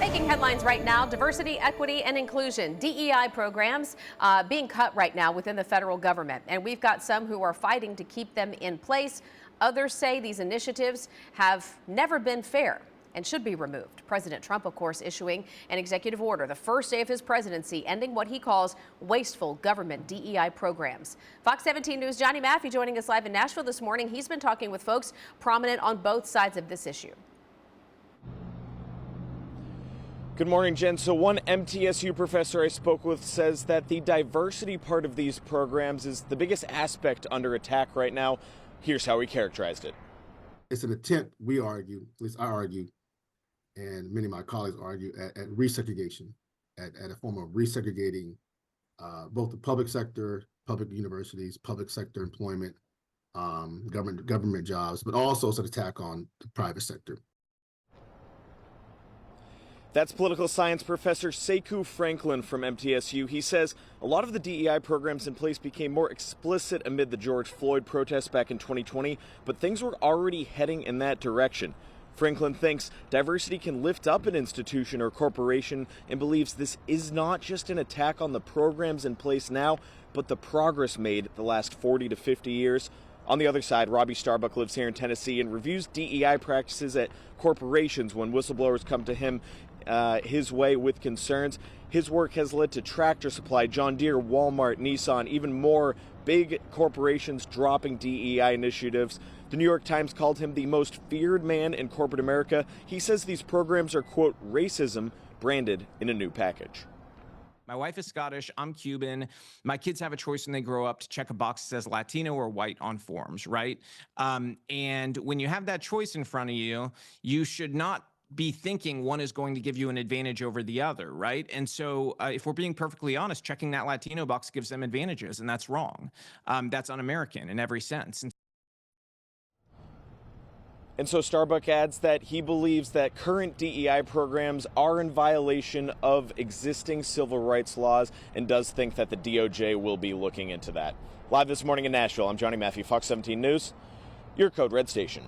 Making headlines right now, diversity, equity, and inclusion, DEI programs being cut right now within the federal government. And we've got some who are fighting to keep them in place. Others say these initiatives have never been fair and should be removed. President Trump, of course, issuing an executive order the first day of his presidency, ending what he calls wasteful government DEI programs. Fox 17 News' Johnny Maffei joining us live in Nashville this morning. He's been talking with folks prominent on both sides of this issue. Good morning, Jen. So one MTSU professor I spoke with says that the diversity part of these programs is the biggest aspect under attack right now. Here's how he characterized it. It's an attempt, we argue, at least I argue, and many of my colleagues argue, at re-segregation, at a form of resegregating both the public sector, public universities, public sector employment, government jobs, but also it's an attack on the private sector. That's political science professor Sekou Franklin from MTSU. He says a lot of the DEI programs in place became more explicit amid the George Floyd protests back in 2020, but things were already heading in that direction. Franklin thinks diversity can lift up an institution or corporation and believes this is not just an attack on the programs in place now, but the progress made the last 40 to 50 years. On the other side, Robby Starbuck lives here in Tennessee and reviews DEI practices at corporations when whistleblowers come to him his way with concerns. His work has led to Tractor Supply, John Deere, Walmart, Nissan, even more big corporations dropping DEI initiatives. The New York Times called him the most feared man in corporate America. He says these programs are, quote, racism branded in a new package. My wife is Scottish, I'm Cuban. My kids have a choice when they grow up to check a box that says Latino or white on forms, right? And when you have that choice in front of you, you should not be thinking one is going to give you an advantage over the other, right? And so if we're being perfectly honest, checking that Latino box gives them advantages, and that's wrong. That's un-American in every sense. And so Starbuck adds that he believes that current DEI programs are in violation of existing civil rights laws and does think that the DOJ will be looking into that. Live this morning in Nashville, I'm Johnny Maffei, Fox 17 News, your Code Red station.